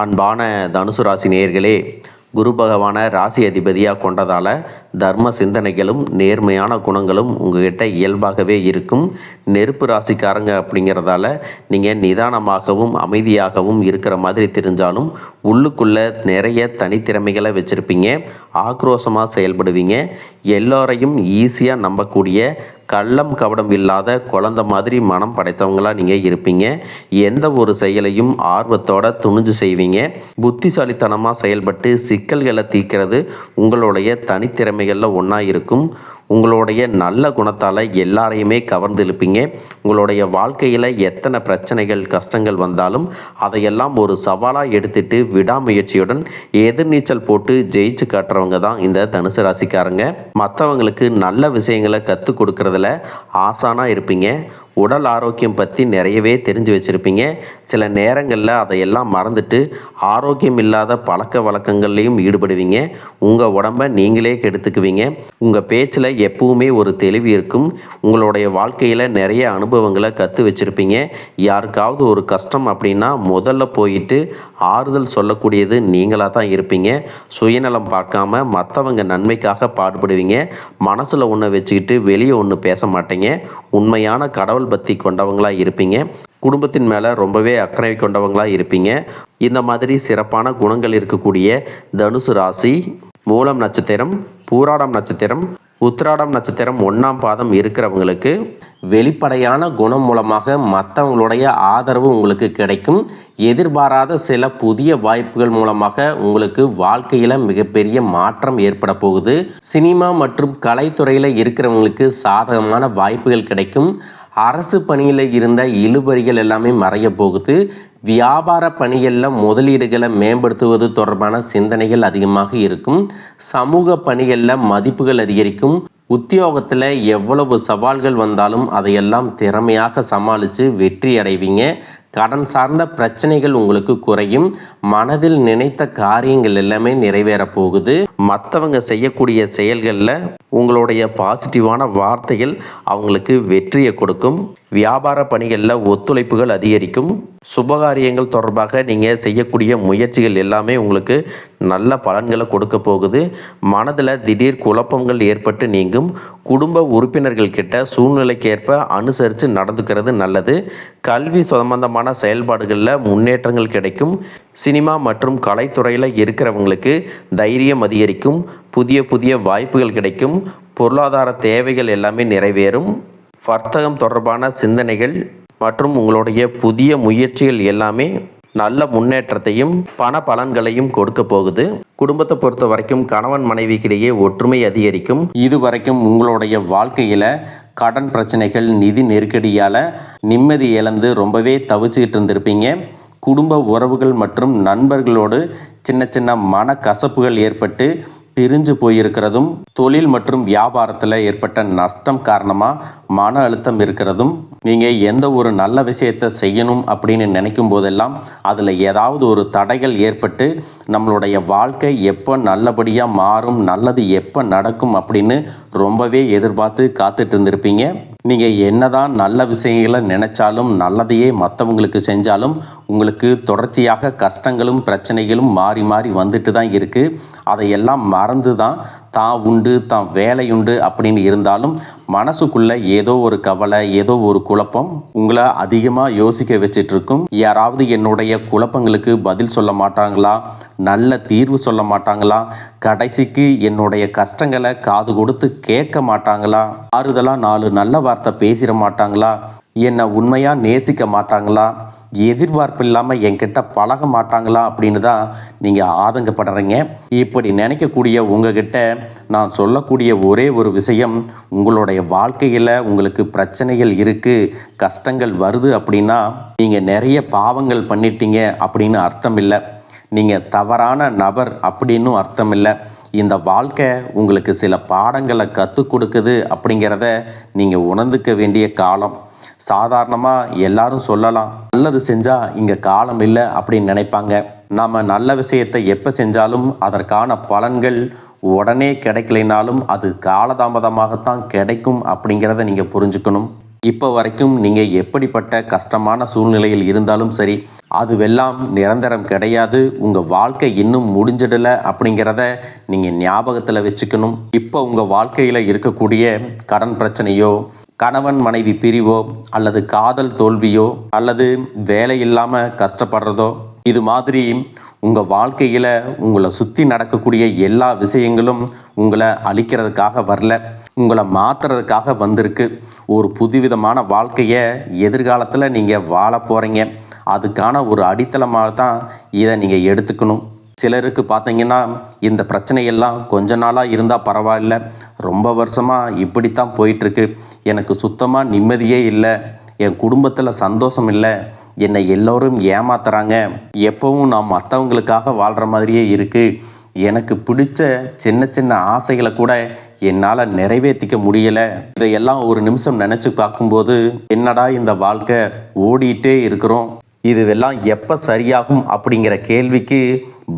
அன்பான தனுசு ராசி நேயர்களே, குரு பகவானை ராசி அதிபதியாக கொண்டதால் தர்ம சிந்தனைகளும் நேர்மையான குணங்களும் உங்ககிட்ட இயல்பாகவே இருக்கும். நெருப்பு ராசிக்காரங்க அப்படிங்கிறதால நீங்கள் நிதானமாகவும் அமைதியாகவும் இருக்கிற மாதிரி தெரிஞ்சாலும் உள்ளுக்குள்ளே நிறைய தனித்திறமைகளை வச்சுருப்பீங்க. ஆக்ரோஷமாக செயல்படுவீங்க. எல்லோரையும் ஈஸியாக நம்பக்கூடிய கள்ளம் கபடம் இல்லாத குழந்த மாதிரி மனம் படைத்தவங்களாக நீங்கள் இருப்பீங்க. எந்த ஒரு செயலையும் ஆர்வத்தோட துணிஞ்சு செய்வீங்க. புத்திசாலித்தனமாக செயல்பட்டு சிக்கல்களை தீர்க்கிறது உங்களுடைய தனித்திறமைகளில் ஒன்றா இருக்கும். உங்களுடைய நல்ல குணத்தால் எல்லாரையுமே கவர்ந்து இழுப்பீங்க. உங்களுடைய வாழ்க்கையில் எத்தனை பிரச்சனைகள் கஷ்டங்கள் வந்தாலும் அதையெல்லாம் ஒரு சவாலாக எடுத்துட்டு விடாமுயற்சியுடன் எதிர்நீச்சல் போட்டு ஜெயிச்சு காட்டுறவங்க தான் இந்த தனுசு ராசிக்காரங்க. மற்றவங்களுக்கு நல்ல விஷயங்களை கற்றுக் கொடுக்கறதுல ஆசானாக இருப்பீங்க. உடல் ஆரோக்கியம் பற்றி நிறையவே தெரிஞ்சு வச்சுருப்பீங்க. சில நேரங்களில் அதையெல்லாம் மறந்துட்டு ஆரோக்கியம் இல்லாத பழக்க வழக்கங்கள்லையும் ஈடுபடுவீங்க. உங்கள் உடம்பை நீங்களே கெடுத்துக்குவீங்க. உங்கள் பேச்சில் எப்பவுமே ஒரு தெளிவு இருக்கும். உங்களுடைய வாழ்க்கையில் நிறைய அனுபவங்களை கற்று வச்சுருப்பீங்க. யாருக்காவது ஒரு கஷ்டம் அப்படின்னா முதல்ல போயிட்டு ஆறுதல் சொல்லக்கூடியது நீங்களாக தான் இருப்பீங்க. சுயநலம் பார்க்காம மற்றவங்க நன்மைக்காக பாடுபடுவீங்க. மனசில் ஒன்று வச்சுக்கிட்டு வெளியே ஒன்று பேச மாட்டீங்க. உண்மையான கடவுள் பக்தி கொண்டவங்களாக இருப்பீங்க. குடும்பத்தின் மேலே ரொம்பவே அக்கறை கொண்டவங்களாக இருப்பீங்க. இந்த மாதிரி சிறப்பான குணங்கள் இருக்கக்கூடிய தனுசு ராசி மூலம் நட்சத்திரம், பூராடம் நட்சத்திரம், உத்திராடம் நட்சத்திரம் 1ஆம் பாதம் இருக்கிறவங்களுக்கு வெளிப்படையான குணம் மூலமாக மற்றவங்களுடைய ஆதரவு உங்களுக்கு கிடைக்கும். எதிர்பாராத சில புதிய வாய்ப்புகள் மூலமாக உங்களுக்கு வாழ்க்கையில் மிகப்பெரிய மாற்றம் ஏற்பட போகுது. சினிமா மற்றும் கலைத்துறையில் இருக்கிறவங்களுக்கு சாதகமான வாய்ப்புகள் கிடைக்கும். அரசு பணியில் இருந்த இழுபறிகள் எல்லாமே மறைய போகுது. வியாபார பணிகளில் முதலீடுகளை மேம்படுத்துவது தொடர்பான சிந்தனைகள் அதிகமாக இருக்கும். சமூக பணிகளில் மதிப்புகள் அதிகரிக்கும். உத்தியோகத்தில் எவ்வளவு சவால்கள் வந்தாலும் அதையெல்லாம் திறமையாக சமாளித்து வெற்றி அடைவீங்க. கடன் சார்ந்த பிரச்சனைகள் உங்களுக்கு குறையும். மனதில் நினைத்த காரியங்கள் எல்லாமே நிறைவேற போகுது. மற்றவங்க செய்யக்கூடிய செயல்களில் உங்களுடைய பாசிட்டிவான வார்த்தைகள் அவங்களுக்கு வெற்றியை கொடுக்கும். வியாபார பணிகளில் ஒத்துழைப்புகள் அதிகரிக்கும். சுபகாரியங்கள் தொடர்பாக நீங்கள் செய்யக்கூடிய முயற்சிகள் எல்லாமே உங்களுக்கு நல்ல பலன்களை கொடுக்க போகுது. மனதில் திடீர் குழப்பங்கள் ஏற்பட்டு நீங்கும். குடும்ப உறுப்பினர்கள் கிட்ட சூழ்நிலைக்கு ஏற்ப அனுசரித்து நடந்துக்கிறது நல்லது. கல்வி சம்பந்தமான செயல்பாடுகளில் முன்னேற்றங்கள் கிடைக்கும். சினிமா மற்றும் கலைத்துறையில் இருக்கிறவங்களுக்கு தைரியம் அதிகரிக்கும். புதிய புதிய வாய்ப்புகள் கிடைக்கும். பொருளாதார தேவைகள் எல்லாமே நிறைவேறும். வர்த்தகம் தொடர்பான சிந்தனைகள் மற்றும் உங்களுடைய புதிய முயற்சிகள் எல்லாமே நல்ல முன்னேற்றத்தையும் பண பலன்களையும் கொடுக்க போகுது. குடும்பத்தை பொறுத்த வரைக்கும் கணவன் மனைவிக்கிடையே ஒற்றுமை அதிகரிக்கும். இதுவரைக்கும் உங்களுடைய வாழ்க்கையில் கடன் பிரச்சனைகள், நிதி நெருக்கடியால் நிம்மதி இழந்து ரொம்பவே தவிச்சுக்கிட்டு இருந்திருப்பீங்க. குடும்ப உறவுகள் மற்றும் நண்பர்களோடு சின்ன சின்ன மனக்கசப்புகள் ஏற்பட்டு பிரிஞ்சு போயிருக்கிறதும், தொழில் மற்றும் வியாபாரத்தில் ஏற்பட்ட நஷ்டம் காரணமாக மன அழுத்தம் இருக்கிறதும், நீங்கள் எந்த ஒரு நல்ல விஷயத்தை செய்யணும் அப்படின்னு நினைக்கும் போதெல்லாம் அதில் ஏதாவது ஒரு தடைகள் ஏற்பட்டு நம்மளுடைய வாழ்க்கை எப்போ நல்லபடியாக மாறும், நல்லது எப்போ நடக்கும் அப்படின்னு ரொம்பவே எதிர்பார்த்து காத்துட்டு இருந்திருப்பீங்க. நீங்கள் என்னதான் நல்ல விஷயங்களை நினைச்சாலும் நல்லதையே மற்றவங்களுக்கு செஞ்சாலும் உங்களுக்கு தொடர்ச்சியாக கஷ்டங்களும் பிரச்சனைகளும் மாறி மாறி வந்துட்டு தான் இருக்குது. அதையெல்லாம் மறந்து தான் உண்டு தான் வேலையுண்டு அப்படின்னு இருந்தாலும் மனசுக்குள்ளே ஏதோ ஒரு கவலை, ஏதோ ஒரு குழப்பம் உங்களை அதிகமாக யோசிக்க வச்சிட்ருக்கும். யாராவது என்னுடைய குழப்பங்களுக்கு பதில் சொல்ல மாட்டாங்களா, நல்ல தீர்வு சொல்ல மாட்டாங்களா, கடைசிக்கு என்னுடைய கஷ்டங்களை காது கொடுத்து கேட்க மாட்டாங்களா, ஆறுதலாக 4 நல்ல வார்த்தை பேசிட மாட்டாங்களா, என்னை உண்மையாக நேசிக்க மாட்டாங்களா, எதிர்பார்ப்பு இல்லாமல் என்கிட்ட பழக மாட்டாங்களா அப்படின்னு தான் நீங்கள் ஆதங்கப்படுறீங்க. இப்படி நினைக்கக்கூடிய உங்ககிட்ட நான் சொல்லக்கூடிய ஒரே ஒரு விஷயம், உங்களுடைய வாழ்க்கையில் உங்களுக்கு பிரச்சனைகள் இருக்குது, கஷ்டங்கள் வருது அப்படின்னா நீங்கள் நிறைய பாவங்கள் பண்ணிட்டீங்க அப்படின்னு அர்த்தம் இல்லை. நீங்கள் தவறான நபர் அப்படின்னும் அர்த்தம் இல்லை. இந்த வாழ்க்கை உங்களுக்கு சில பாடங்களை கற்றுக் கொடுக்குது அப்படிங்கிறத நீங்கள் உணர்ந்துக்க வேண்டிய காலம். சாதாரணமாக எல்லாரும் சொல்லலாம், நல்லது செஞ்சால் இங்கே காலம் இல்லை அப்படின்னு நினைப்பாங்க. நாம் நல்ல விஷயத்தை எப்போ செஞ்சாலும் அதற்கான பலன்கள் உடனே கிடைக்கலைனாலும் அது காலதாமதமாகத்தான் கிடைக்கும் அப்படிங்கிறத நீங்கள் புரிஞ்சுக்கணும். இப்போ வரைக்கும் நீங்கள் எப்படிப்பட்ட கஷ்டமான சூழ்நிலையில் இருந்தாலும் சரி, அதுவெல்லாம் நிரந்தரம் கிடையாது. உங்கள் வாழ்க்கை இன்னும் முடிஞ்சிடலை அப்படிங்கிறத நீங்கள் ஞாபகத்தில் வச்சுக்கணும். இப்போ உங்கள் வாழ்க்கையில் இருக்கக்கூடிய கடன் பிரச்சனையோ, கணவன் மனைவி பிரிவோ, அல்லது காதல் தோல்வியோ, அல்லது வேலை இல்லாமல் கஷ்டப்படுறதோ, இது மாதிரி உங்கள் வாழ்க்கையில் உங்களை சுற்றி நடக்கக்கூடிய எல்லா விஷயங்களும் உங்களை அழிக்கிறதுக்காக வரல, உங்களை மாற்றுறதுக்காக வந்திருக்கு. ஒரு புதுவிதமான வாழ்க்கையை எதிர்காலத்தில் நீங்கள் வாழ போகிறீங்க. அதுக்கான ஒரு அடித்தளமாக தான் இதை நீங்கள் எடுத்துக்கணும். சிலருக்கு பார்த்தீங்கன்னா இந்த பிரச்சனையெல்லாம் கொஞ்ச நாளாக இருந்தால் பரவாயில்ல, ரொம்ப வருஷமாக இப்படித்தான் போயிட்டுருக்கு, எனக்கு சுத்தமாக நிம்மதியே இல்லை, என் குடும்பத்தில் சந்தோஷம் இல்லை, என்னை எல்லோரும் ஏமாத்துறாங்க, எப்பவும் நான் மற்றவங்களுக்காக வாழ்கிற மாதிரியே இருக்குது, எனக்கு பிடிச்ச சின்ன சின்ன ஆசைகளை கூட என்னால் நிறைவேற்றிக்க முடியலை, இதையெல்லாம் ஒரு நிமிஷம் நினச்சி பார்க்கும்போது என்னடா இந்த வாழ்க்கை, ஓடிட்டே இருக்கிறோம், இதுவெல்லாம் எப்போ சரியாகும் அப்படிங்கிற கேள்விக்கு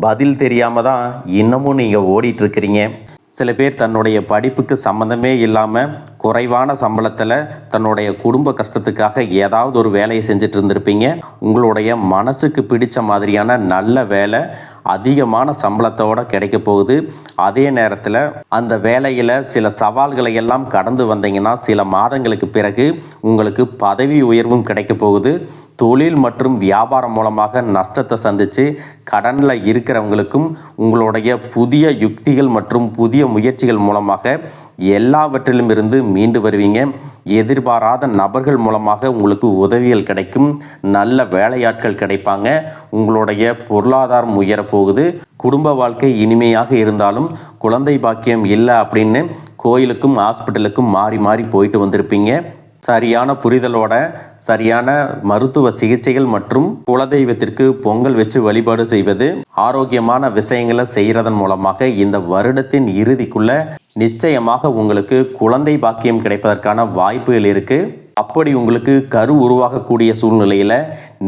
பதில் தெரியாமல் தான் இன்னமும் நீங்கள் ஓடிட்டுருக்கிறீங்க. சில பேர் தன்னுடைய படிப்புக்கு சம்மந்தமே இல்லாமல் குறைவான சம்பளத்தில் தன்னுடைய குடும்ப கஷ்டத்துக்காக ஏதாவது ஒரு வேலையை செஞ்சுட்டு இருந்திருப்பீங்க. உங்களுடைய மனசுக்கு பிடிச்ச மாதிரியான நல்ல வேலை அதிகமான சம்பளத்தோடு கிடைக்க போகுது. அதே நேரத்தில் அந்த வேலையில் சில சவால்களை எல்லாம் கடந்து வந்தீங்கன்னா சில மாதங்களுக்கு பிறகு உங்களுக்கு பதவி உயர்வும் கிடைக்க போகுது. தொழில் மற்றும் வியாபாரம் மூலமாக நஷ்டத்தை சந்தித்து கடனில் இருக்கிறவங்களுக்கும் உங்களுடைய புதிய யுக்திகள் மற்றும் புதிய முயற்சிகள் மூலமாக எல்லாவற்றிலும் இருந்து மீண்டு வருவீங்க. எதிர்பாராத நபர்கள் மூலமாக உங்களுக்கு உதவிகள் கிடைக்கும், நல்ல வேலையாட்கள் கிடைப்பாங்க, உங்களுடைய பொருளாதாரம் உயரப்போகுது. குடும்ப வாழ்க்கை இனிமையாக இருந்தாலும் குழந்தை பாக்கியம் இல்லை அப்படின்னு கோயிலுக்கும் ஹாஸ்பிட்டலுக்கும் மாறி மாறி போயிட்டு வந்திருப்பீங்க. சரியான புரிதலோட சரியான மருத்துவ சிகிச்சைகள் மற்றும் குலதெய்வத்திற்கு பொங்கல் வச்சு வழிபாடு செய்வது, ஆரோக்கியமான விஷயங்களை செய்கிறதன் மூலமாக இந்த வருடத்தின் இறுதிக்குள்ள நிச்சயமாக உங்களுக்கு குழந்தை பாக்கியம் கிடைப்பதற்கான வாய்ப்புகள் இருக்கு. அப்படி உங்களுக்கு கரு உருவாகக்கூடிய சூழ்நிலையில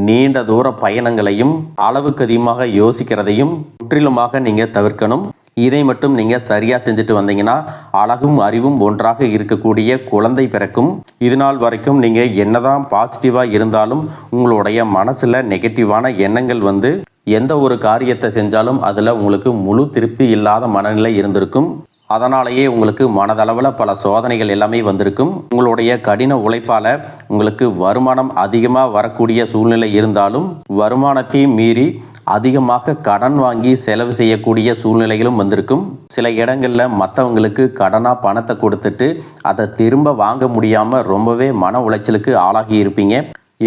நீண்ட தூர பயணங்களையும் அளவுக்கு அதிகமாக யோசிக்கிறதையும் முற்றிலுமாக நீங்க தவிர்க்கணும். இதை மட்டும் நீங்கள் சரியாக செஞ்சுட்டு வந்தீங்கன்னா அழகும் அறிவும் ஒன்றாக இருக்கக்கூடிய குழந்தை பிறக்கும். இது நாள் வரைக்கும் நீங்கள் என்னதான் பாசிட்டிவாக இருந்தாலும் உங்களுடைய மனசில் நெகட்டிவான எண்ணங்கள் வந்து எந்த ஒரு காரியத்தை செஞ்சாலும் அதில் உங்களுக்கு முழு திருப்தி இல்லாத மனநிலை இருந்திருக்கும். அதனாலேயே உங்களுக்கு மனதளவில் பல சோதனைகள் எல்லாமே வந்திருக்கும். உங்களுடைய கடின உழைப்பால் உங்களுக்கு வருமானம் அதிகமாக வரக்கூடிய சூழ்நிலை இருந்தாலும் வருமானத்தையும் மீறி அதிகமாக கடன் வாங்கி செலவு செய்யக்கூடிய சூழ்நிலைகளும் வந்திருக்கும். சில இடங்களில் மற்றவங்களுக்கு கடனாக பணத்தை கொடுத்துட்டு அதை திரும்ப வாங்க முடியாமல் ரொம்பவே மன உளைச்சலுக்கு ஆளாகி இருப்பீங்க.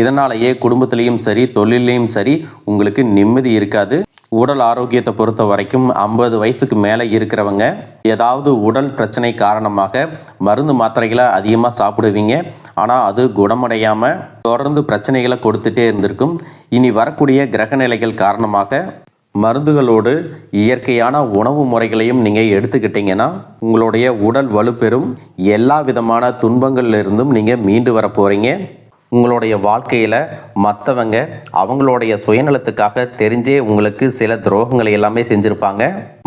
இதனாலேயே குடும்பத்திலையும் சரி தொழிலையும் சரி உங்களுக்கு நிம்மதி இருக்காது. உடல் ஆரோக்கியத்தை பொறுத்த வரைக்கும் 50 வயசுக்கு மேலே இருக்கிறவங்க ஏதாவது உடல் பிரச்சனை காரணமாக மருந்து மாத்திரைகளை அதிகமாக சாப்பிடுவீங்க. ஆனால் அது குணமடையாமல் தொடர்ந்து பிரச்சனைகளை கொடுத்துட்டே இருந்திருக்கும். இனி வரக்கூடிய கிரகநிலைகள் காரணமாக மருந்துகளோடு இயற்கையான உணவு முறைகளையும் நீங்கள் எடுத்துக்கிட்டீங்கன்னா உங்களுடைய உடல் வலுப்பெறும். எல்லா விதமான துன்பங்கள்லேருந்தும் நீங்கள் மீண்டு வர போகிறீங்க. உங்களுடைய வாழ்க்கையில் மற்றவங்க அவங்களுடைய சுயநலத்துக்காக தெரிஞ்சே உங்களுக்கு சில துரோகங்களை எல்லாமே செஞ்சுருப்பாங்க.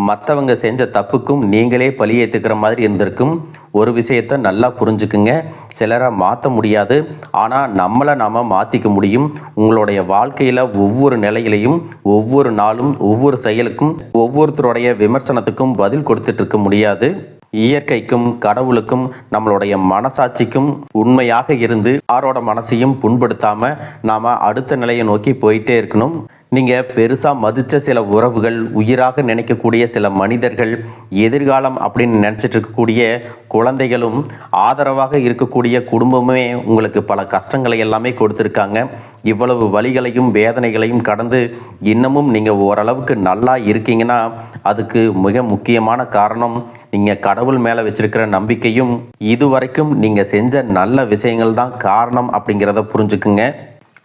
மற்றவங்க செஞ்ச தப்புக்கும் நீங்களே பழியேற்றுக்கிற மாதிரி இருந்திருக்கும். ஒரு விஷயத்தை நல்லா புரிஞ்சுக்குங்க, சிலரை மாற்ற முடியாது, ஆனால் நம்மளை நாம் மாற்றிக்க முடியும். உங்களுடைய வாழ்க்கையில் ஒவ்வொரு நிலையிலையும் ஒவ்வொரு நாளும் ஒவ்வொரு செயலுக்கும் ஒவ்வொருத்தருடைய விமர்சனத்துக்கும் பதில் கொடுத்துட்டு இருக்க முடியாது. இயற்கைக்கும் கடவுளுக்கும் நம்மளுடைய மனசாட்சிக்கும் உண்மையாக இருந்து யாரோட மனசையும் புண்படுத்தாம நாம அடுத்த நிலையை நோக்கி போயிட்டே இருக்கணும். நீங்கள் பெருசாக மதித்த சில உறவுகள், உயிராக நினைக்கக்கூடிய சில மனிதர்கள், எதிர்காலம் அப்படின்னு நினச்சிட்டு இருக்கக்கூடிய குழந்தைகளும், ஆதரவாக இருக்கக்கூடிய குடும்பமே உங்களுக்கு பல கஷ்டங்களை எல்லாமே கொடுத்துருக்காங்க. இவ்வளவு வலிகளையும் வேதனைகளையும் கடந்து இன்னமும் நீங்கள் ஓரளவுக்கு நல்லா இருக்கீங்கன்னா அதுக்கு மிக முக்கியமான காரணம் நீங்கள் கடவுள் மேலே வச்சிருக்கிற நம்பிக்கையும் இதுவரைக்கும் நீங்கள் செஞ்ச நல்ல விஷயங்கள் தான் காரணம் அப்படிங்கிறத புரிஞ்சுக்குங்க.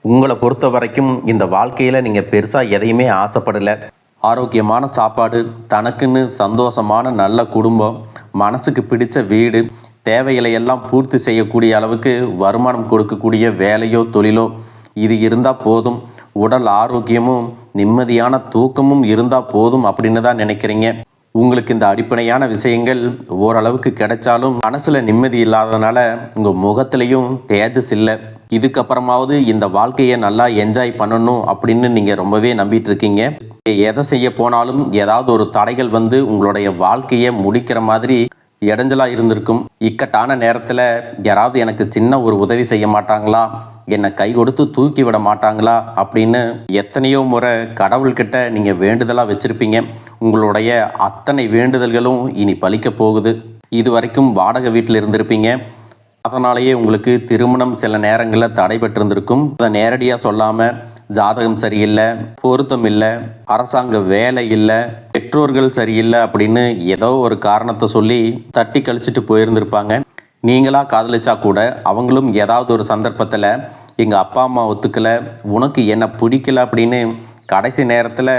உங்களை பொறுத்த வரைக்கும் இந்த வாழ்க்கையில் நீங்கள் பெருசாக எதையுமே ஆசைப்படலை. ஆரோக்கியமான சாப்பாடு, தனக்குன்னு சந்தோஷமான நல்ல குடும்பம், மனசுக்கு பிடிச்ச வீடு, தேவைகளை எல்லாம் பூர்த்தி செய்யக்கூடிய அளவுக்கு வருமானம் கொடுக்கக்கூடிய வேலையோ தொழிலோ இது இருந்தால் போதும். உடல் ஆரோக்கியமும் நிம்மதியான தூக்கமும் இருந்தால் போதும் அப்படின்னு தான் நினைக்கிறீங்க. உங்களுக்கு இந்த அடிப்படையான விஷயங்கள் ஓரளவுக்கு கிடைச்சாலும் மனசில் நிம்மதி இல்லாததுனால உங்கள் முகத்துலேயும் தேஜஸ் இல்லை. இதுக்கப்புறமாவது இந்த வாழ்க்கையை நல்லா என்ஜாய் பண்ணணும் அப்படின்னு நீங்கள் ரொம்பவே நம்பிட்டு இருக்கீங்க. எதை செய்ய போனாலும் ஏதாவது ஒரு தடைகள் வந்து உங்களுடைய வாழ்க்கையை முடிக்கிற மாதிரி இடைஞ்சலாக இருந்திருக்கும். இக்கட்டான நேரத்தில் யாராவது எனக்கு சின்ன ஒரு உதவி செய்ய மாட்டாங்களா, என்னை கை கொடுத்து தூக்கி விட மாட்டாங்களா அப்படின்னு எத்தனையோ முறை கடவுள்கிட்ட நீங்கள் வேண்டுதலாக வச்சுருப்பீங்க. உங்களுடைய அத்தனை வேண்டுதல்களும் இனி பலிக்க போகுது. இது வரைக்கும் வாடகை வீட்டில் இருந்திருப்பீங்க. அதனாலேயே உங்களுக்கு திருமணம் சில நேரங்களில் தடைபட்டிருந்திருக்கும். அதை நேரடியாக சொல்லாமல் ஜாதகம் சரியில்லை, பொருத்தம் இல்லை, அரசாங்க வேலை இல்லை, பெற்றோர்கள் சரியில்லை அப்படின்னு ஏதோ ஒரு காரணத்தை சொல்லி தட்டி கழிச்சிட்டு போயிருந்திருப்பாங்க. நீங்களாக காதலிச்சா கூட அவங்களும் ஏதாவது ஒரு சந்தர்ப்பத்தில் எங்கள் அப்பா அம்மா ஒத்துக்கலை, உனக்கு என்ன பிடிக்கல அப்படின்னு கடைசி நேரத்தில்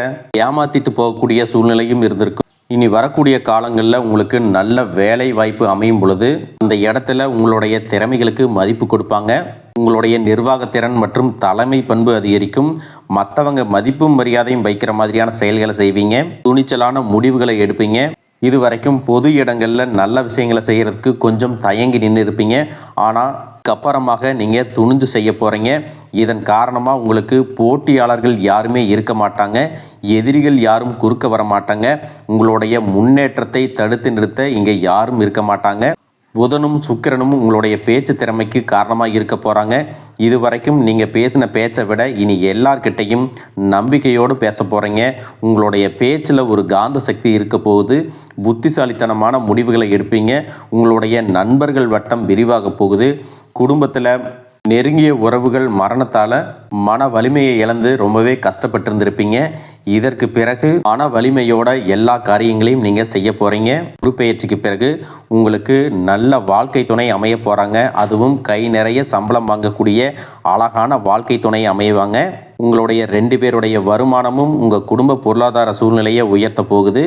ஏமாற்றிட்டு போகக்கூடிய சூழ்நிலையும் இருந்திருக்கும். இனி வரக்கூடிய காலங்களில் உங்களுக்கு நல்ல வேலை வாய்ப்பு அமையும் பொழுது அந்த இடத்துல உங்களுடைய திறமைகளுக்கு மதிப்பு கொடுப்பாங்க. உங்களுடைய நிர்வாகத்திறன் மற்றும் தலைமை பண்பு அதிகரிக்கும். மற்றவங்க மதிப்பும் மரியாதையும் வைக்கிற மாதிரியான செயல்களை செய்வீங்க. துணிச்சலான முடிவுகளை எடுப்பீங்க. இது வரைக்கும் பொது இடங்களில் நல்ல விஷயங்களை செய்கிறதுக்கு கொஞ்சம் தயங்கி நின்று இருப்பீங்க. ஆனால் அப்புறமாக நீங்கள் துணிஞ்சு செய்ய போகிறீங்க. இதன் காரணமாக உங்களுக்கு போட்டியாளர்கள் யாருமே இருக்க மாட்டாங்க. எதிரிகள் யாரும் குறுக்க வர மாட்டாங்க. உங்களுடைய முன்னேற்றத்தை தடுத்து நிறுத்த இங்கே யாரும் இருக்க மாட்டாங்க. புதனும் சுக்கிரனும் உங்களுடைய பேச்சு திறமைக்கு காரணமாக இருக்க போகிறாங்க. இது வரைக்கும் நீங்கள் பேசின பேச்சை விட இனி எல்லார்கிட்டையும் நம்பிக்கையோடு பேச போகிறீங்க. உங்களுடைய பேச்சில் ஒரு காந்த சக்தி இருக்க போகுது. புத்திசாலித்தனமான முடிவுகளை எடுப்பீங்க. உங்களுடைய நண்பர்கள் வட்டம் விரிவாக போகுது. குடும்பத்தில் நெருங்கிய உறவுகள் மரணத்தால் மன வலிமையை இழந்து ரொம்பவே கஷ்டப்பட்டிருந்திருப்பீங்க. இதற்கு பிறகு மன வலிமையோட எல்லா காரியங்களையும் நீங்கள் செய்ய போகிறீங்க. குருப்பெயர்ச்சிக்கு பிறகு உங்களுக்கு நல்ல வாழ்க்கை துணை அமைய போகிறாங்க. அதுவும் கை நிறைய சம்பளம் வாங்கக்கூடிய அழகான வாழ்க்கை துணை அமைவாங்க. உங்களுடைய 2 பேருடைய வருமானமும் உங்கள் குடும்ப பொருளாதார சூழ்நிலையை உயர்த்த போகுது.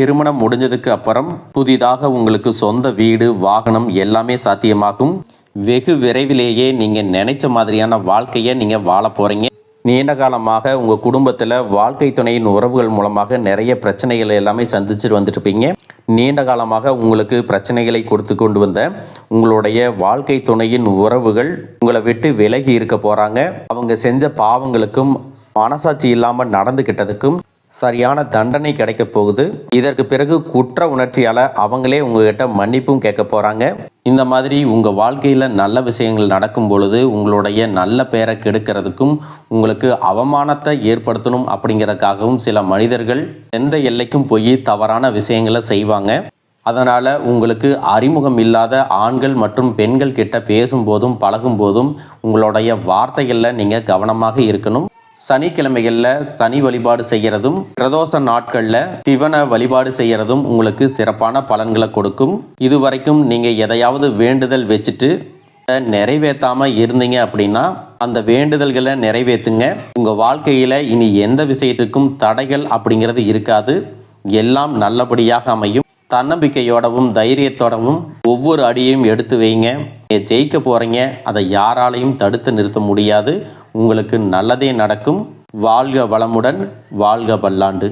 திருமணம் முடிஞ்சதுக்கு அப்புறம் புதிதாக உங்களுக்கு சொந்த வீடு, வாகனம் எல்லாமே சாத்தியமாகும். வெகு விரைவிலேயே நீங்கள் நினைச்ச மாதிரியான வாழ்க்கையை நீங்கள் வாழ போகிறீங்க. நீண்ட காலமாக உங்கள் குடும்பத்தில் வாழ்க்கை துணையின் உறவுகள் மூலமாக நிறைய பிரச்சனைகள் எல்லாமே சந்திச்சுட்டு வந்துட்டுருப்பீங்க. நீண்ட காலமாக உங்களுக்கு பிரச்சனைகளை கொடுத்து கொண்டு வந்த உங்களுடைய வாழ்க்கை துணையின் உறவுகள் உங்களை விட்டு விலகி இருக்க போகிறாங்க. அவங்க செஞ்ச பாவங்களுக்கும் மனசாட்சி இல்லாமல் நடந்துக்கிட்டதுக்கும் சரியான தண்டனை கிடைக்க போகுது. இதற்கு பிறகு குற்ற உணர்ச்சியால் அவங்களே உங்ககிட்ட மன்னிப்பும் கேட்க போகிறாங்க. இந்த மாதிரி உங்கள் வாழ்க்கையில் நல்ல விஷயங்கள் நடக்கும் பொழுது உங்களுடைய நல்ல பெயரை கெடுக்கிறதுக்கும் உங்களுக்கு அவமானத்தை ஏற்படுத்தணும் அப்படிங்கிறதுக்காகவும் சில மனிதர்கள் எந்த எல்லைக்கும் போய் தவறான விஷயங்களை செய்வாங்க. அதனால் உங்களுக்கு அறிமுகம் இல்லாத ஆண்கள் மற்றும் பெண்கள் கிட்ட பேசும்போதும் பழகும்போதும் உங்களுடைய வார்த்தைகளில் நீங்கள் கவனமாக இருக்கணும். சனிக்கிழமைகளில் சனி வழிபாடு செய்கிறதும் பிரதோஷ நாட்களில் சிவனை வழிபாடு செய்கிறதும் உங்களுக்கு சிறப்பான பலன்களை கொடுக்கும். இதுவரைக்கும் நீங்கள் எதையாவது வேண்டுதல் வச்சுட்டு நிறைவேற்றாமல் இருந்தீங்க அப்படின்னா அந்த வேண்டுதல்களை நிறைவேற்றுங்க. உங்கள் வாழ்க்கையில் இனி எந்த விஷயத்துக்கும் தடைகள் அப்படிங்கிறது இருக்காது. எல்லாம் நல்லபடியாக அமையும். தன்னம்பிக்கையோடவும் தைரியத்தோடவும் ஒவ்வொரு அடியையும் எடுத்து வைங்க. ஜெயிக்க போகிறீங்க. அதை யாராலையும் தடுத்து நிறுத்த முடியாது. உங்களுக்கு நல்லதே நடக்கும். வாழ்க வளமுடன், வாழ்க பல்லாண்டு.